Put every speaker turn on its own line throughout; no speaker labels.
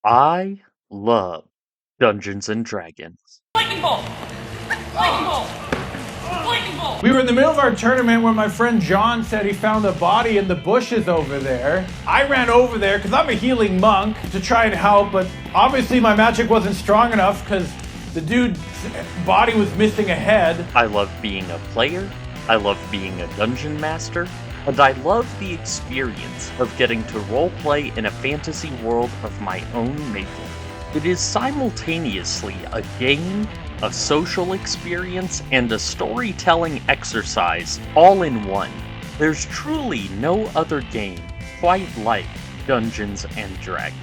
I love Dungeons and Dragons.
Lightning bolt! Lightning bolt! Lightning bolt!
We were in the middle of our tournament when my friend John said he found a body in the bushes over there. I ran over there because I'm a healing monk to try and help, but obviously my magic wasn't strong enough because the dude's body was missing a head.
I love being a player, I love being a dungeon master, and I love the experience of getting to roleplay in a fantasy world of my own making. It is simultaneously a game, a social experience, and a storytelling exercise all in one. There's truly no other game quite like Dungeons and Dragons.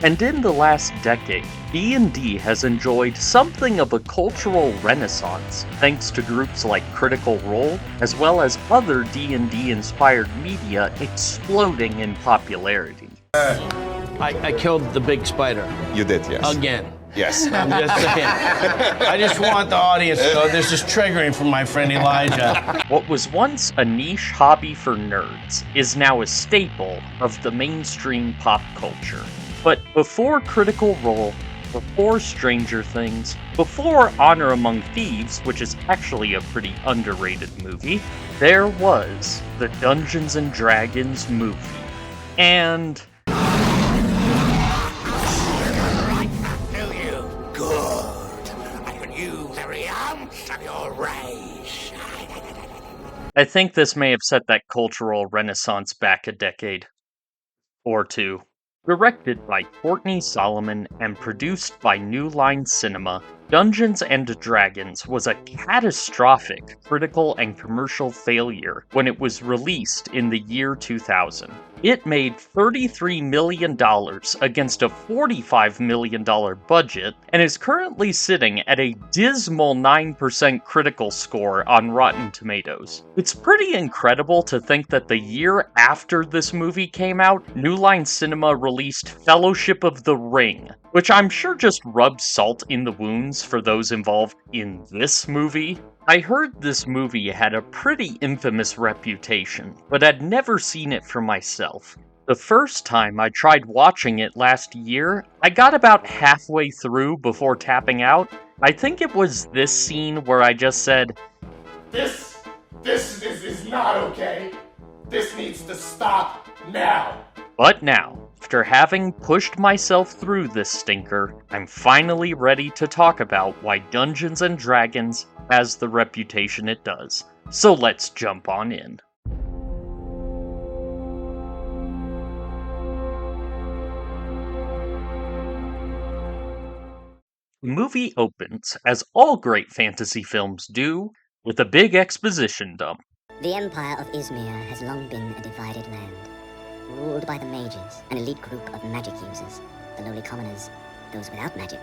And in the last decade, D&D has enjoyed something of a cultural renaissance thanks to groups like Critical Role, as well as other D&D inspired media exploding in popularity.
I killed the big spider.
You did, yes.
Again.
Yes.
I'm just saying. I just want the audience to know this is triggering for my friend Elijah.
What was once a niche hobby for nerds is now a staple of the mainstream pop culture. But before Critical Role, before Stranger Things, before Honor Among Thieves, which is actually a pretty underrated movie, there was the Dungeons and Dragons movie. And I think this may have set that cultural renaissance back a decade or two. Directed by Courtney Solomon and produced by New Line Cinema, Dungeons and Dragons was a catastrophic critical and commercial failure when it was released in the year 2000. It made $33 million against a $45 million budget and is currently sitting at a dismal 9% critical score on Rotten Tomatoes. It's pretty incredible to think that the year after this movie came out, New Line Cinema released Fellowship of the Ring, which I'm sure just rubbed salt in the wounds for those involved in this movie. I heard this movie had a pretty infamous reputation, but I'd never seen it for myself. The first time I tried watching it last year, I got about halfway through before tapping out. I think it was this scene where I just said,
This is not okay. This needs to stop now.
But now, after having pushed myself through this stinker, I'm finally ready to talk about why Dungeons and Dragons has the reputation it does. So let's jump on in. The movie opens, as all great fantasy films do, with a big exposition dump.
The Empire of Izmir has long been a divided land, ruled by the mages, an elite group of magic users. The lowly commoners, those without magic,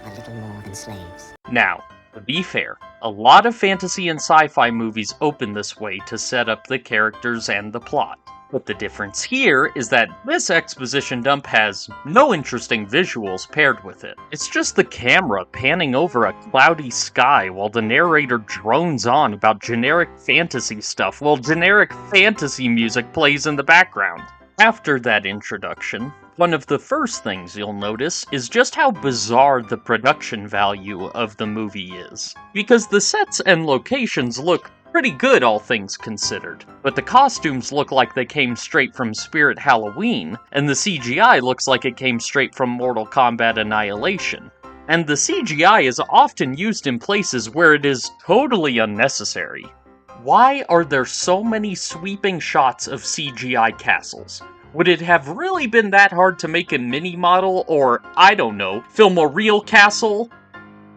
are little more than slaves.
Now, to be fair, a lot of fantasy and sci-fi movies open this way to set up the characters and the plot. But the difference here is that this exposition dump has no interesting visuals paired with it. It's just the camera panning over a cloudy sky while the narrator drones on about generic fantasy stuff while generic fantasy music plays in the background. After that introduction, one of the first things you'll notice is just how bizarre the production value of the movie is. Because the sets and locations look pretty good, all things considered, but the costumes look like they came straight from Spirit Halloween, and the CGI looks like it came straight from Mortal Kombat Annihilation. And the CGI is often used in places where it is totally unnecessary. Why are there so many sweeping shots of CGI castles? Would it have really been that hard to make a mini model, or, I don't know, film a real castle?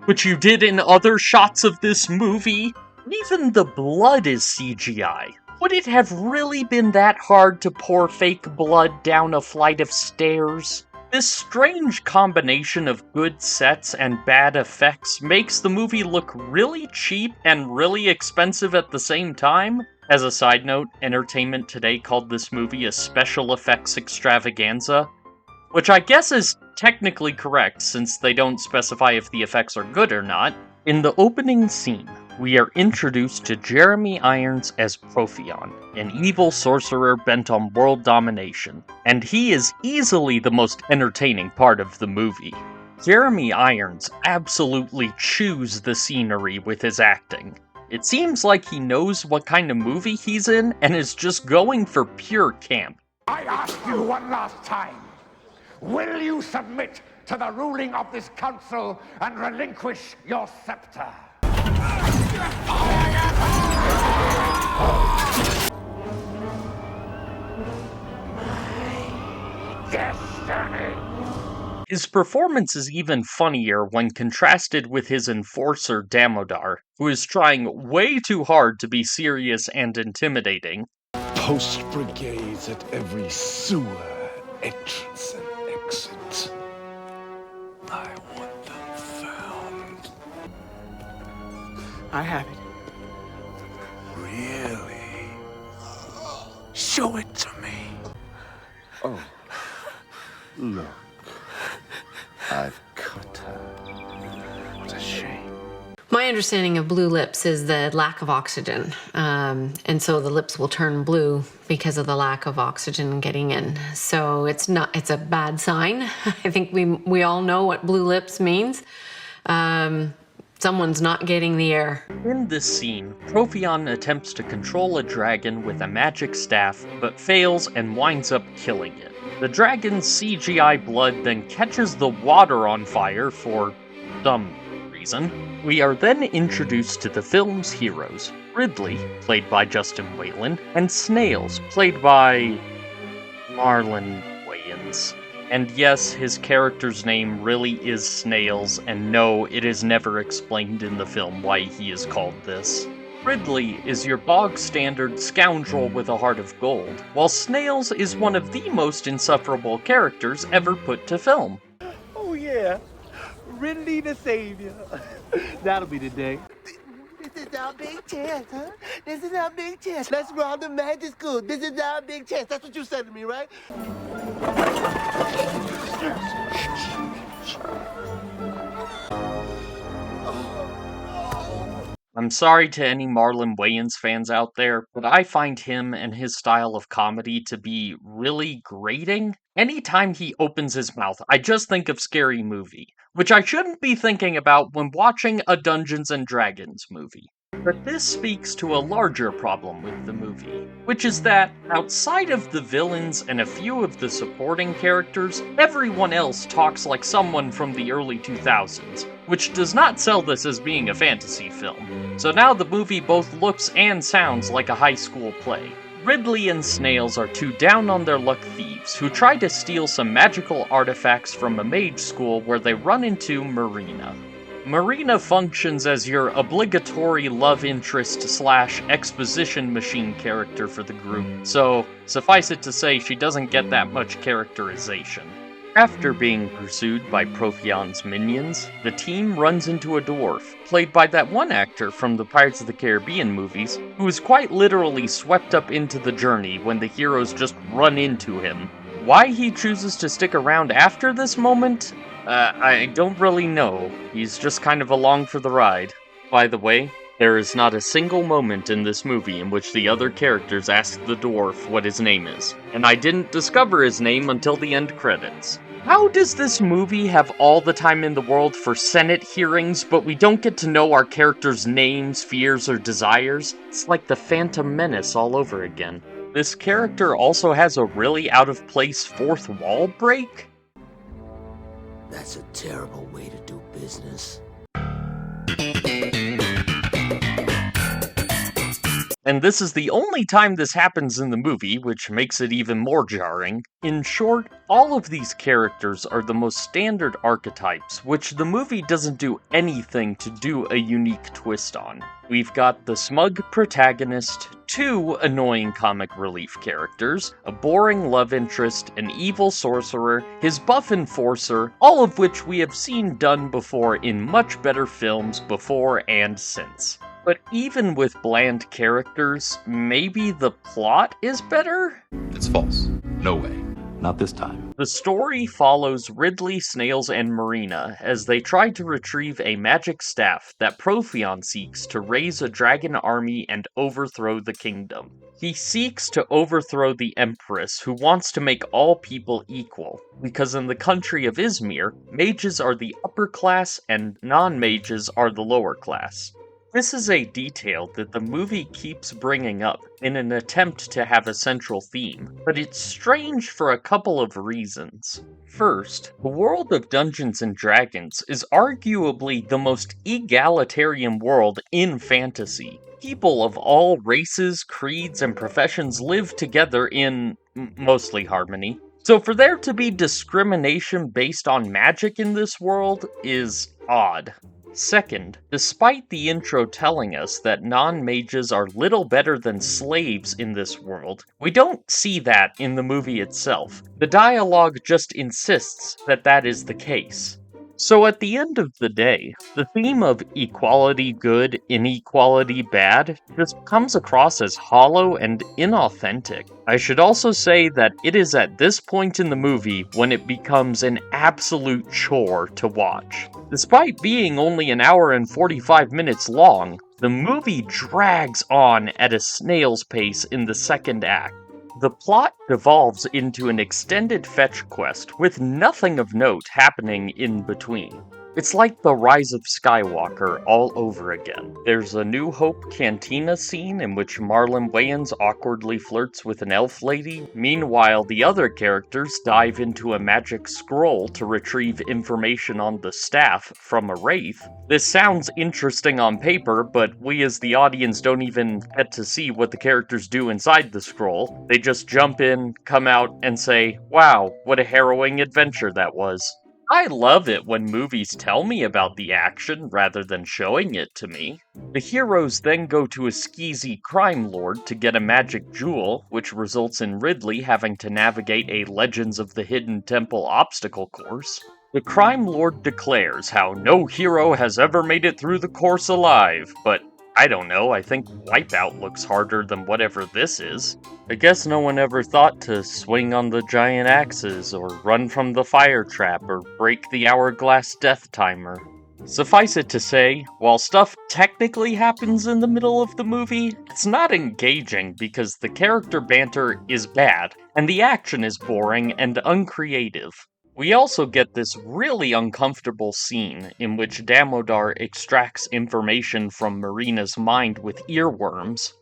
Which you did in other shots of this movie? Even the blood is CGI. Would it have really been that hard to pour fake blood down a flight of stairs? This strange combination of good sets and bad effects makes the movie look really cheap and really expensive at the same time. As a side note, Entertainment Today called this movie a special effects extravaganza, which I guess is technically correct since they don't specify if the effects are good or not. In the opening scene, we are introduced to Jeremy Irons as Profion, an evil sorcerer bent on world domination, and he is easily the most entertaining part of the movie. Jeremy Irons absolutely chews the scenery with his acting. It seems like he knows what kind of movie he's in and is just going for pure camp.
I ask you one last time. Will you submit to the ruling of this council and relinquish your scepter? Destiny.
His performance is even funnier when contrasted with his enforcer Damodar, who is trying way too hard to be serious and intimidating.
Post brigades at every sewer, entrance and exit. I want them found.
I have it.
Really? Show it to me. Oh, look. I've cut her. What a shame.
My understanding of blue lips is the lack of oxygen. And so the lips will turn blue because of the lack of oxygen getting in. So it's a bad sign. I think we all know what blue lips means. Someone's not getting the air.
In this scene, Profion attempts to control a dragon with a magic staff, but fails and winds up killing it. The dragon's CGI blood then catches the water on fire for some reason. We are then introduced to the film's heroes, Ridley, played by Justin Whalen, and Snails, played by Marlon Wayans. And yes, his character's name really is Snails, and no, it is never explained in the film why he is called this. Ridley is your bog-standard scoundrel with a heart of gold, while Snails is one of the most insufferable characters ever put to film.
Oh yeah, Ridley the Savior. That'll be the day. This is our big chance, huh? This is our big chance. Let's rob the magic school. This is our big chance. That's what you said to me, right?
I'm sorry to any Marlon Wayans fans out there, but I find him and his style of comedy to be really grating. Anytime he opens his mouth, I just think of Scary Movie, which I shouldn't be thinking about when watching a Dungeons & Dragons movie. But this speaks to a larger problem with the movie, which is that, outside of the villains and a few of the supporting characters, everyone else talks like someone from the early 2000s, which does not sell this as being a fantasy film. So now the movie both looks and sounds like a high school play. Ridley and Snails are two down-on-their-luck thieves who try to steal some magical artifacts from a mage school where they run into Marina. Marina functions as your obligatory love interest / exposition machine character for the group, so suffice it to say she doesn't get that much characterization. After being pursued by Profion's minions, the team runs into a dwarf, played by that one actor from the Pirates of the Caribbean movies, who is quite literally swept up into the journey when the heroes just run into him. Why he chooses to stick around after this moment? I don't really know. He's just kind of along for the ride. By the way, there is not a single moment in this movie in which the other characters ask the dwarf what his name is, and I didn't discover his name until the end credits. How does this movie have all the time in the world for Senate hearings, but we don't get to know our characters' names, fears, or desires? It's like the Phantom Menace all over again. This character also has a really out-of-place fourth wall break?
That's a terrible way to do business.
And this is the only time this happens in the movie, which makes it even more jarring. In short, all of these characters are the most standard archetypes, which the movie doesn't do anything to do a unique twist on. We've got the smug protagonist, two annoying comic relief characters, a boring love interest, an evil sorcerer, his buff enforcer, all of which we have seen done before in much better films before and since. But even with bland characters, maybe the plot is better?
It's false. No way. Not this time.
The story follows Ridley, Snails, and Marina as they try to retrieve a magic staff that Protheon seeks to raise a dragon army and overthrow the kingdom. He seeks to overthrow the Empress, who wants to make all people equal, because in the country of Izmir, mages are the upper class and non-mages are the lower class. This is a detail that the movie keeps bringing up in an attempt to have a central theme, but it's strange for a couple of reasons. First, the world of Dungeons & Dragons is arguably the most egalitarian world in fantasy. People of all races, creeds, and professions live together in mostly harmony. So for there to be discrimination based on magic in this world is odd. Second, despite the intro telling us that non-mages are little better than slaves in this world, we don't see that in the movie itself. The dialogue just insists that that is the case. So at the end of the day, the theme of equality good, inequality bad just comes across as hollow and inauthentic. I should also say that it is at this point in the movie when it becomes an absolute chore to watch. Despite being only an hour and 45 minutes long, the movie drags on at a snail's pace in the second act. The plot devolves into an extended fetch quest with nothing of note happening in between. It's like the Rise of Skywalker all over again. There's a New Hope cantina scene in which Marlon Wayans awkwardly flirts with an elf lady. Meanwhile, the other characters dive into a magic scroll to retrieve information on the staff from a wraith. This sounds interesting on paper, but we as the audience don't even get to see what the characters do inside the scroll. They just jump in, come out, and say, "Wow, what a harrowing adventure that was." I love it when movies tell me about the action rather than showing it to me. The heroes then go to a skeezy crime lord to get a magic jewel, which results in Ridley having to navigate a Legends of the Hidden Temple obstacle course. The crime lord declares how no hero has ever made it through the course alive, but I don't know, I think Wipeout looks harder than whatever this is. I guess no one ever thought to swing on the giant axes, or run from the fire trap, or break the hourglass death timer. Suffice it to say, while stuff technically happens in the middle of the movie, it's not engaging because the character banter is bad, and the action is boring and uncreative. We also get this really uncomfortable scene in which Damodar extracts information from Marina's mind with earworms.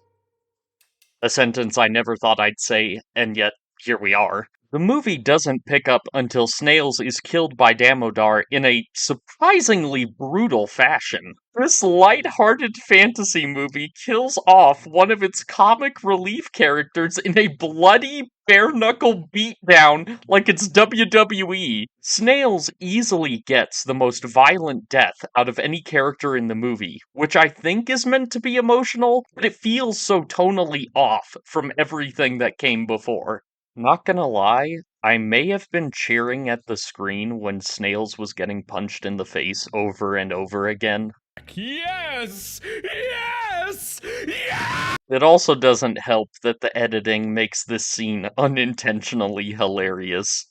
A sentence I never thought I'd say, and yet here we are. The movie doesn't pick up until Snails is killed by Damodar in a surprisingly brutal fashion. This light-hearted fantasy movie kills off one of its comic relief characters in a bloody, bare-knuckle beatdown like it's WWE. Snails easily gets the most violent death out of any character in the movie, which I think is meant to be emotional, but it feels so tonally off from everything that came before. Not gonna lie, I may have been cheering at the screen when Snails was getting punched in the face over and over again.
Yes! Yes! Yes!
It also doesn't help that the editing makes this scene unintentionally hilarious.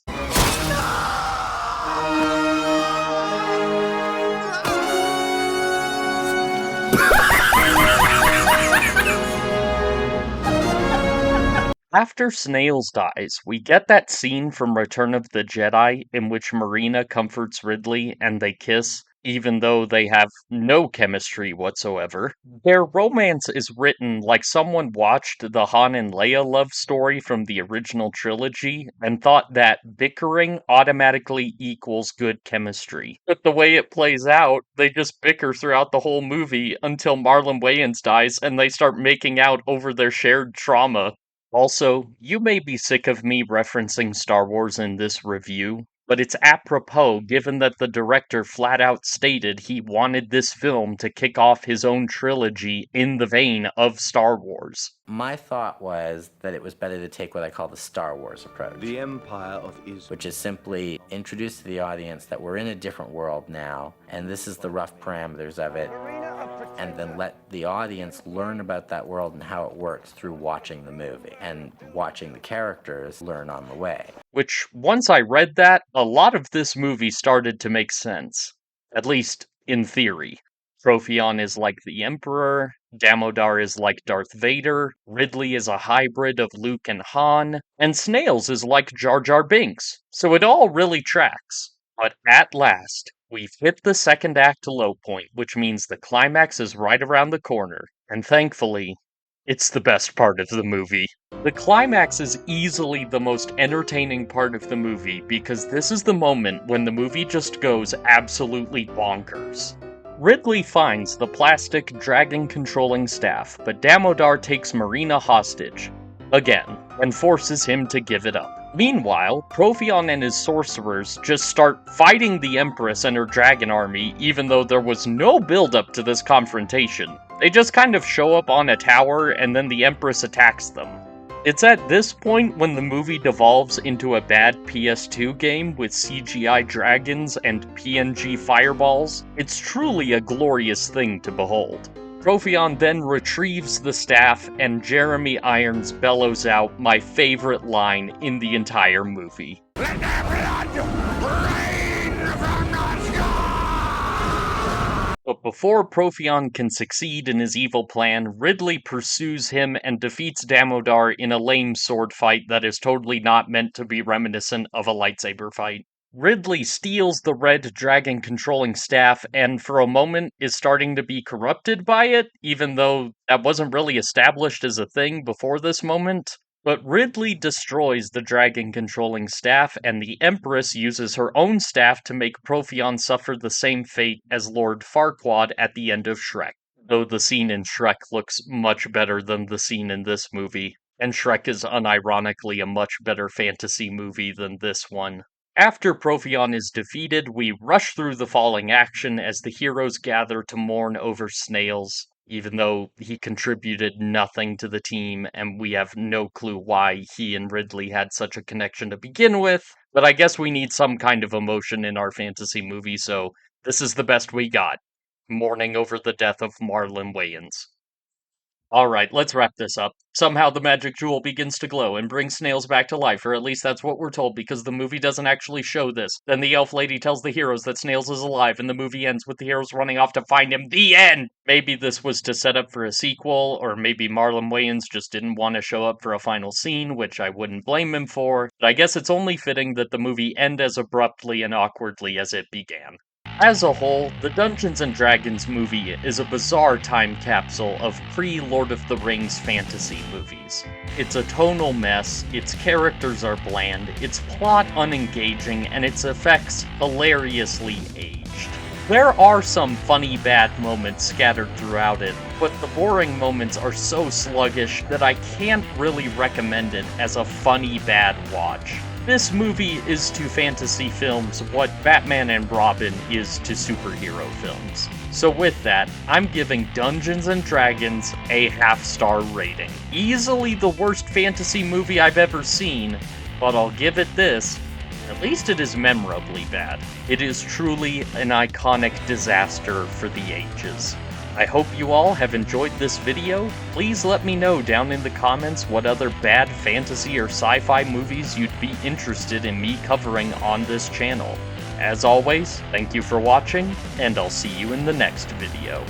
After Snails dies, we get that scene from Return of the Jedi in which Marina comforts Ridley and they kiss, even though they have no chemistry whatsoever. Their romance is written like someone watched the Han and Leia love story from the original trilogy and thought that bickering automatically equals good chemistry. But the way it plays out, they just bicker throughout the whole movie until Marlon Wayans dies and they start making out over their shared trauma. Also, you may be sick of me referencing Star Wars in this review, but it's apropos given that the director flat out stated he wanted this film to kick off his own trilogy in the vein of Star Wars.
My thought was that it was better to take what I call the Star Wars approach.
The Empire of Israel.
Which is simply introduce to the audience that we're in a different world now, and this is the rough parameters of it. and then let the audience learn about that world and how it works through watching the movie and watching the characters learn on the way.
Which, once I read that, a lot of this movie started to make sense. At least, in theory. Profion is like the Emperor, Damodar is like Darth Vader, Ridley is a hybrid of Luke and Han, and Snails is like Jar Jar Binks, so it all really tracks. But at last, we've hit the second act low point, which means the climax is right around the corner, and thankfully, it's the best part of the movie. The climax is easily the most entertaining part of the movie because this is the moment when the movie just goes absolutely bonkers. Ridley finds the plastic dragon-controlling staff, but Damodar takes Marina hostage, again, and forces him to give it up. Meanwhile, Profion and his sorcerers just start fighting the Empress and her dragon army even though there was no build-up to this confrontation. They just kind of show up on a tower and then the Empress attacks them. It's at this point when the movie devolves into a bad PS2 game with CGI dragons and PNG fireballs. It's truly a glorious thing to behold. Profion then retrieves the staff, and Jeremy Irons bellows out my favorite line in the entire movie.
Let the blood rain from the sky!
But before Profion can succeed in his evil plan, Ridley pursues him and defeats Damodar in a lame sword fight that is totally not meant to be reminiscent of a lightsaber fight. Ridley steals the red dragon-controlling staff and for a moment is starting to be corrupted by it, even though that wasn't really established as a thing before this moment. But Ridley destroys the dragon-controlling staff, and the Empress uses her own staff to make Profion suffer the same fate as Lord Farquaad at the end of Shrek. Though the scene in Shrek looks much better than the scene in this movie, and Shrek is unironically a much better fantasy movie than this one. After Profion is defeated, we rush through the falling action as the heroes gather to mourn over Snails, even though he contributed nothing to the team and we have no clue why he and Ridley had such a connection to begin with, but I guess we need some kind of emotion in our fantasy movie, so this is the best we got. Mourning over the death of Marlon Wayans. Alright, let's wrap this up. Somehow the magic jewel begins to glow and brings Snails back to life, or at least that's what we're told because the movie doesn't actually show this. Then the elf lady tells the heroes that Snails is alive and the movie ends with the heroes running off to find him. The end! Maybe this was to set up for a sequel, or maybe Marlon Wayans just didn't want to show up for a final scene, which I wouldn't blame him for, but I guess it's only fitting that the movie end as abruptly and awkwardly as it began. As a whole, the Dungeons & Dragons movie is a bizarre time capsule of pre-Lord of the Rings fantasy movies. It's a tonal mess, its characters are bland, its plot unengaging, and its effects hilariously aged. There are some funny bad moments scattered throughout it, but the boring moments are so sluggish that I can't really recommend it as a funny bad watch. This movie is to fantasy films what Batman and Robin is to superhero films. So with that, I'm giving Dungeons & Dragons a half-star rating. Easily the worst fantasy movie I've ever seen, but I'll give it this. At least it is memorably bad. It is truly an iconic disaster for the ages. I hope you all have enjoyed this video. Please let me know down in the comments what other bad fantasy or sci-fi movies you'd be interested in me covering on this channel. As always, thank you for watching, and I'll see you in the next video.